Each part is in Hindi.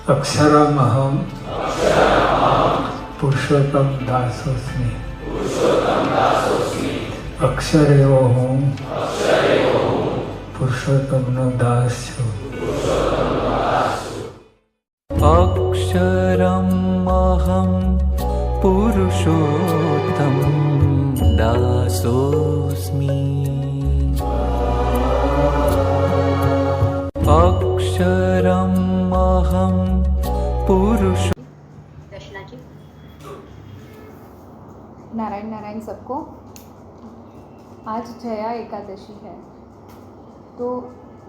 अक्षरमहं पुरुषोत्तम दासोस्मि। अक्षर एवो हूँ, पुरुषोत्तमનો દાસ છું। अक्षरम् अहं पुरुषोत्तम दासोऽस्मि। अक्षरम् अहं पुरुष। दर्शना जी। नारायण नारायण सबको। आज जया एकादशी है, तो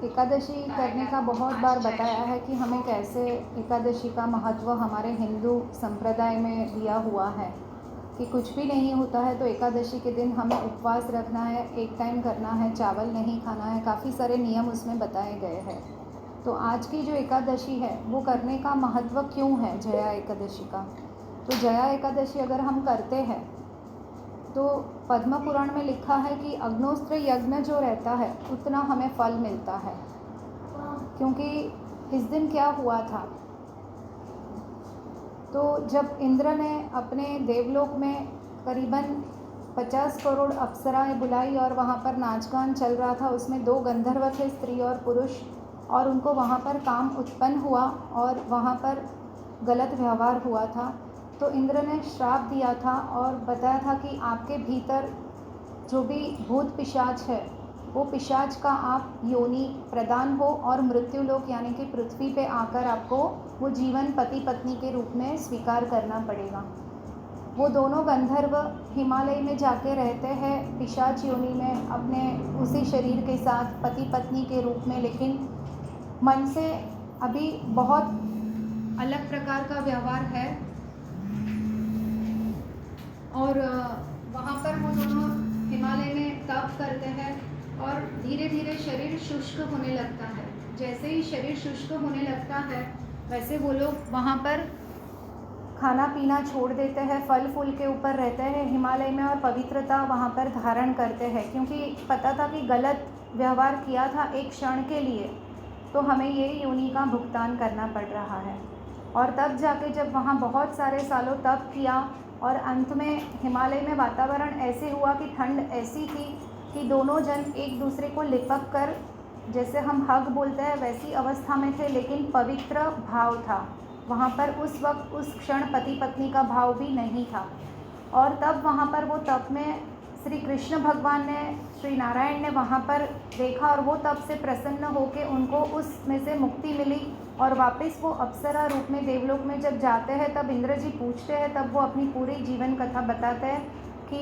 एकादशी करने का बहुत बार बताया है कि हमें कैसे एकादशी का महत्व हमारे हिंदू संप्रदाय में दिया हुआ है कि कुछ भी नहीं होता है तो एकादशी के दिन हमें उपवास रखना है, एक टाइम करना है, चावल नहीं खाना है, काफ़ी सारे नियम उसमें बताए गए हैं। तो आज की जो एकादशी है वो करने का महत्व क्यों है जया एकादशी का? तो जया एकादशी अगर हम करते हैं तो पद्म पुराण में लिखा है कि अग्नोस्त्र यज्ञ जो रहता है उतना हमें फल मिलता है। क्योंकि इस दिन क्या हुआ था, तो जब इंद्र ने अपने देवलोक में करीबन 50 करोड़ अप्सराएं बुलाई और वहाँ पर नाच गान चल रहा था, उसमें 2 गंधर्व थे, स्त्री और पुरुष, और उनको वहाँ पर काम उत्पन्न हुआ और वहाँ पर गलत व्यवहार हुआ था। तो इंद्र ने श्राप दिया था और बताया था कि आपके भीतर जो भी भूत पिशाच है वो पिशाच का आप योनि प्रदान हो और मृत्युलोक यानी कि पृथ्वी पे आकर आपको वो जीवन पति पत्नी के रूप में स्वीकार करना पड़ेगा। वो दोनों गंधर्व हिमालय में जाके रहते हैं पिशाच योनि में अपने उसी शरीर के साथ पति पत्नी के रूप में, लेकिन मन से अभी बहुत अलग प्रकार का व्यवहार है। और वहाँ पर वो दोनों हिमालय में तप करते हैं और धीरे धीरे शरीर शुष्क होने लगता है। जैसे ही शरीर शुष्क होने लगता है वैसे वो लोग वहाँ पर खाना पीना छोड़ देते हैं, फल फूल के ऊपर रहते हैं हिमालय में और पवित्रता वहाँ पर धारण करते हैं। क्योंकि पता था कि गलत व्यवहार किया था एक क्षण के लिए, तो हमें ये योनि का भुगतान करना पड़ रहा है। और तब जाके जब वहाँ बहुत सारे सालों तप किया और अंत में हिमालय में वातावरण ऐसे हुआ कि ठंड ऐसी थी कि दोनों जन एक दूसरे को लिपक कर, जैसे हम हग बोलते हैं वैसी अवस्था में थे, लेकिन पवित्र भाव था वहाँ पर। उस वक्त उस क्षण पति पत्नी का भाव भी नहीं था। और तब वहाँ पर वो तप में श्री कृष्ण भगवान ने, श्री नारायण ने वहाँ पर देखा और वो तब से प्रसन्न होकर उनको उसमें से मुक्ति मिली और वापस वो अप्सरा रूप में देवलोक में जब जाते हैं तब इंद्र जी पूछते हैं, तब वो अपनी पूरी जीवन कथा बताते हैं कि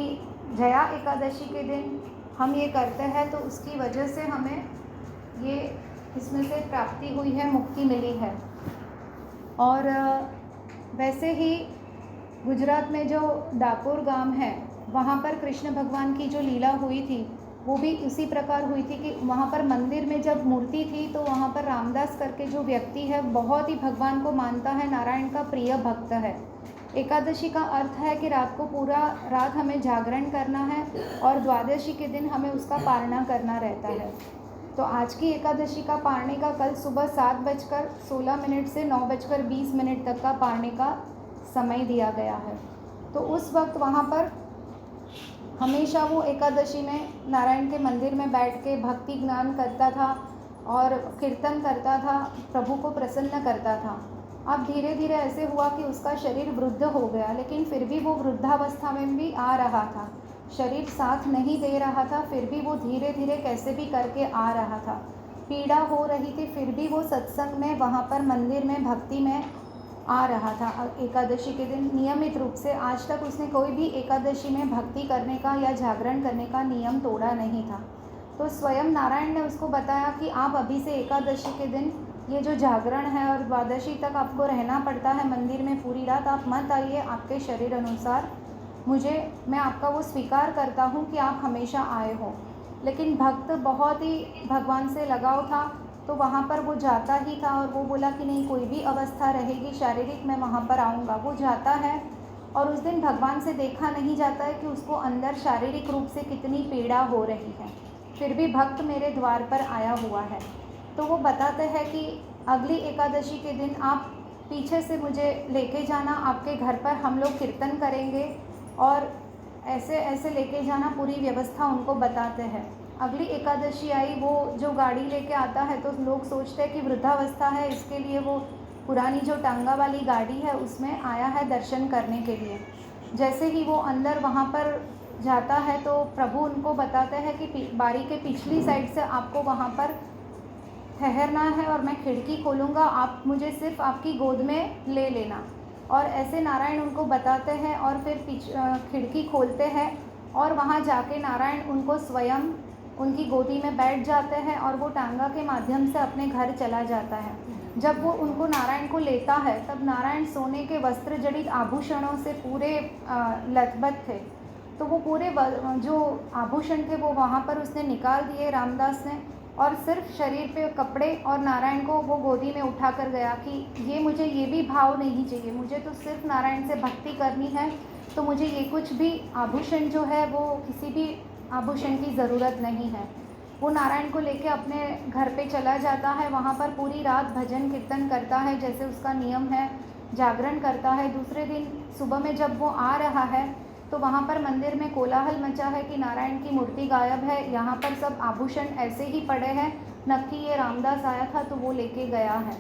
जया एकादशी के दिन हम ये करते हैं तो उसकी वजह से हमें ये इसमें से प्राप्ति हुई है, मुक्ति मिली है। और वैसे ही गुजरात में जो डाकोर गांव है वहाँ पर कृष्ण भगवान की जो लीला हुई थी वो भी उसी प्रकार हुई थी कि वहाँ पर मंदिर में जब मूर्ति थी तो वहाँ पर रामदास करके जो व्यक्ति है बहुत ही भगवान को मानता है, नारायण का प्रिय भक्त है। एकादशी का अर्थ है कि रात को पूरा रात हमें जागरण करना है और द्वादशी के दिन हमें उसका पारणा करना रहता है। तो आज की एकादशी का पारने का कल सुबह 7:16 से 9:20 तक का पारने का समय दिया गया है। तो उस वक्त वहाँ पर हमेशा वो एकादशी में नारायण के मंदिर में बैठ के भक्ति ज्ञान करता था और कीर्तन करता था, प्रभु को प्रसन्न करता था। अब धीरे धीरे ऐसे हुआ कि उसका शरीर वृद्ध हो गया, लेकिन फिर भी वो वृद्धावस्था में भी आ रहा था, शरीर साथ नहीं दे रहा था, फिर भी वो धीरे धीरे कैसे भी करके आ रहा था। पीड़ा हो रही थी फिर भी वो सत्संग में वहाँ पर मंदिर में भक्ति में आ रहा था। एकादशी के दिन नियमित रूप से आज तक उसने कोई भी एकादशी में भक्ति करने का या जागरण करने का नियम तोड़ा नहीं था। तो स्वयं नारायण ने उसको बताया कि आप अभी से एकादशी के दिन ये जो जागरण है और द्वादशी तक आपको रहना पड़ता है मंदिर में पूरी रात, आप मत आइए, आपके शरीर अनुसार मैं आपका वो स्वीकार करता हूँ कि आप हमेशा आए हो। लेकिन भक्त बहुत ही भगवान से लगाव था तो वहाँ पर वो जाता ही था और वो बोला कि नहीं, कोई भी अवस्था रहेगी शारीरिक मैं वहाँ पर आऊँगा। वो जाता है और उस दिन भगवान से देखा नहीं जाता है कि उसको अंदर शारीरिक रूप से कितनी पीड़ा हो रही है, फिर भी भक्त मेरे द्वार पर आया हुआ है। तो वो बताते हैं कि अगली एकादशी के दिन आप पीछे से मुझे लेके जाना, आपके घर पर हम लोग कीर्तन करेंगे और ऐसे ऐसे लेके जाना, पूरी व्यवस्था उनको बताते हैं। अगली एकादशी आई, वो जो गाड़ी लेके आता है तो लोग सोचते हैं कि वृद्धावस्था है, इसके लिए वो पुरानी जो टांगा वाली गाड़ी है उसमें आया है दर्शन करने के लिए। जैसे ही वो अंदर वहाँ पर जाता है तो प्रभु उनको बताते हैं कि बारी के पिछली साइड से आपको वहाँ पर ठहरना है और मैं खिड़की खोलूँगा, आप मुझे सिर्फ आपकी गोद में ले लेना। और ऐसे नारायण उनको बताते हैं और फिर खिड़की खोलते हैं और वहाँ जाके नारायण उनको स्वयं उनकी गोदी में बैठ जाते हैं और वो टांगा के माध्यम से अपने घर चला जाता है। जब वो उनको नारायण को लेता है तब नारायण सोने के वस्त्र जड़ित आभूषणों से पूरे लथबथ थे। तो वो पूरे जो आभूषण थे वो वहाँ पर उसने निकाल दिए रामदास ने, और सिर्फ शरीर पे कपड़े, और नारायण को वो गोदी में उठा कर गया कि मुझे ये भी भाव नहीं चाहिए, मुझे तो सिर्फ नारायण से भक्ति करनी है, तो मुझे ये कुछ भी आभूषण जो है वो किसी भी आभूषण की ज़रूरत नहीं है। वो नारायण को लेके अपने घर पे चला जाता है, वहाँ पर पूरी रात भजन कीर्तन करता है जैसे उसका नियम है, जागरण करता है। दूसरे दिन सुबह में जब वो आ रहा है तो वहाँ पर मंदिर में कोलाहल मचा है कि नारायण की मूर्ति गायब है, यहाँ पर सब आभूषण ऐसे ही पड़े हैं, नक्की ये रामदास आया था तो वो लेके गया है।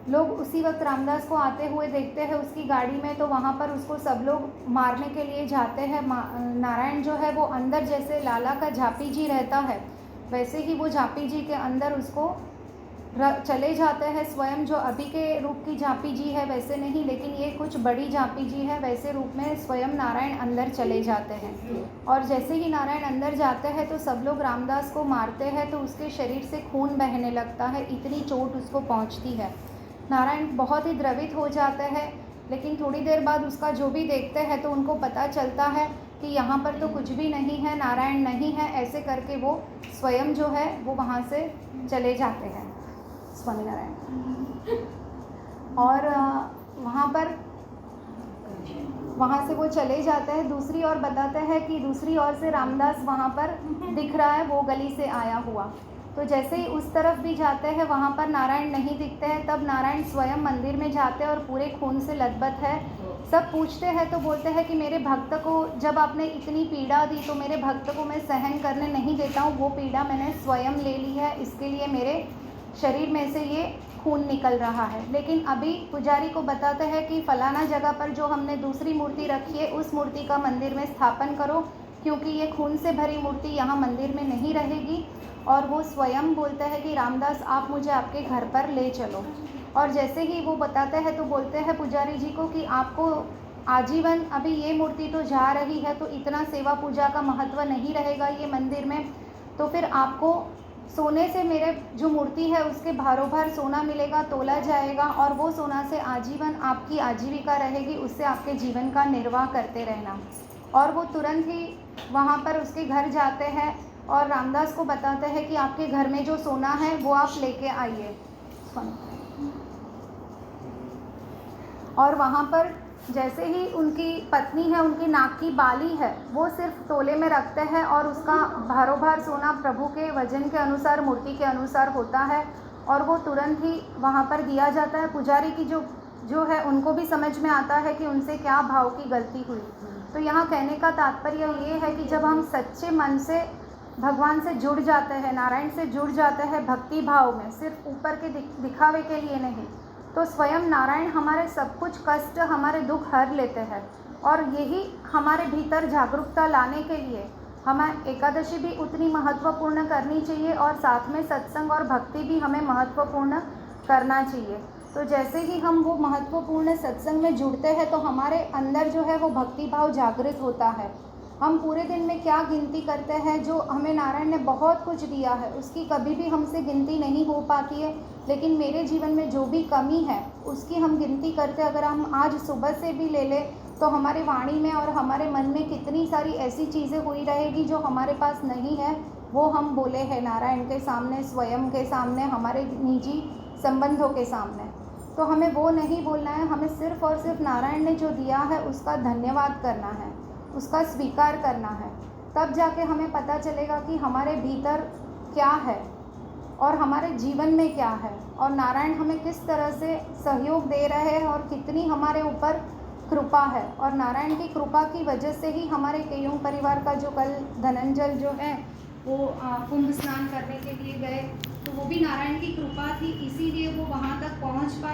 लोग उसी वक्त रामदास को आते हुए देखते हैं उसकी गाड़ी में, तो वहाँ पर उसको सब लोग मारने के लिए जाते हैं। नारायण जो है वो अंदर जैसे लाला का झापी जी रहता है वैसे ही वो झापी जी के अंदर उसको चले जाते हैं स्वयं। जो अभी के रूप की झांपी जी है वैसे नहीं, लेकिन ये कुछ बड़ी झांपी जी है, वैसे रूप में स्वयं नारायण अंदर चले जाते हैं। और जैसे ही नारायण अंदर जाते हैं तो सब लोग रामदास को मारते हैं, तो उसके शरीर से खून बहने लगता है, इतनी चोट उसको पहुंचती है। नारायण बहुत ही द्रवित हो जाते हैं, लेकिन थोड़ी देर बाद उसका जो भी देखते हैं तो उनको पता चलता है कि यहाँ पर तो कुछ भी नहीं है, नारायण नहीं है। ऐसे करके वो स्वयं जो है वो वहाँ से चले जाते हैं, स्वामीनारायण। और वहाँ से वो चले जाते हैं। दूसरी ओर बताते हैं कि दूसरी ओर से रामदास वहाँ पर दिख रहा है, वो गली से आया हुआ। तो जैसे ही उस तरफ भी जाते हैं वहाँ पर नारायण नहीं दिखते हैं। तब नारायण स्वयं मंदिर में जाते हैं और पूरे खून से लथबथ है। सब पूछते हैं तो बोलते हैं कि मेरे भक्त को जब आपने इतनी पीड़ा दी तो मेरे भक्त को मैं सहन करने नहीं देता हूँ, वो पीड़ा मैंने स्वयं ले ली है, इसके लिए मेरे शरीर में से ये खून निकल रहा है। लेकिन अभी पुजारी को बताते हैं कि फलाना जगह पर जो हमने दूसरी मूर्ति रखी है उस मूर्ति का मंदिर में स्थापन करो, क्योंकि ये खून से भरी मूर्ति यहाँ मंदिर में नहीं रहेगी। और वो स्वयं बोलते हैं कि रामदास आप मुझे आपके घर पर ले चलो। और जैसे ही वो बताते हैं तो बोलते हैं पुजारी जी को कि आपको आजीवन अभी ये मूर्ति तो जा रही है तो इतना सेवा पूजा का महत्व नहीं रहेगा ये मंदिर में, तो फिर आपको सोने से मेरे जो मूर्ति है उसके भारों भार सोना मिलेगा, तोला जाएगा, और वो सोना से आजीवन आपकी आजीविका रहेगी, उससे आपके जीवन का निर्वाह करते रहना। और वो तुरंत ही वहाँ पर उसके घर जाते हैं और रामदास को बताते हैं कि आपके घर में जो सोना है वो आप लेके आइए। और वहाँ पर जैसे ही उनकी पत्नी है, उनकी नाक की बाली है वो सिर्फ तोले में रखते हैं और उसका भारों भार सोना प्रभु के वजन के अनुसार, मूर्ति के अनुसार होता है, और वो तुरंत ही वहाँ पर दिया जाता है। पुजारी की जो है उनको भी समझ में आता है कि उनसे क्या भाव की गलती हुई। तो यहाँ कहने का तात्पर्य ये है कि जब हम सच्चे मन से भगवान से जुड़ जाते हैं, नारायण से जुड़ जाते हैं भक्ति भाव में, सिर्फ ऊपर के दिखावे के लिए नहीं, तो स्वयं नारायण हमारे सब कुछ कष्ट, हमारे दुख हर लेते हैं। और यही हमारे भीतर जागरूकता लाने के लिए हमें एकादशी भी उतनी महत्वपूर्ण करनी चाहिए और साथ में सत्संग और भक्ति भी हमें महत्वपूर्ण करना चाहिए। तो जैसे ही हम वो महत्वपूर्ण सत्संग में जुड़ते हैं तो हमारे अंदर जो है वो भक्ति भाव जागृत होता है। हम पूरे दिन में क्या गिनती करते हैं, जो हमें नारायण ने बहुत कुछ दिया है उसकी कभी भी हमसे गिनती नहीं हो पाती है, लेकिन मेरे जीवन में जो भी कमी है उसकी हम गिनती करते। अगर हम आज सुबह से भी ले लें तो हमारे वाणी में और हमारे मन में कितनी सारी ऐसी चीज़ें हुई रहेगी जो हमारे पास नहीं है, वो हम बोले हैं नारायण के सामने, स्वयं के सामने, हमारे निजी संबंधों के सामने। तो हमें वो नहीं बोलना है, हमें सिर्फ़ और सिर्फ नारायण ने जो दिया है उसका धन्यवाद करना है, उसका स्वीकार करना है। तब जाके हमें पता चलेगा कि हमारे भीतर क्या है और हमारे जीवन में क्या है, और नारायण हमें किस तरह से सहयोग दे रहे हैं और कितनी हमारे ऊपर कृपा है। और नारायण की कृपा की वजह से ही हमारे केयूंग परिवार का जो कल धनंजय जो है वो कुंभ स्नान करने के लिए गए, तो वो भी नारायण की कृपा थी, इसीलिए वो वहाँ तक पहुँच पाए।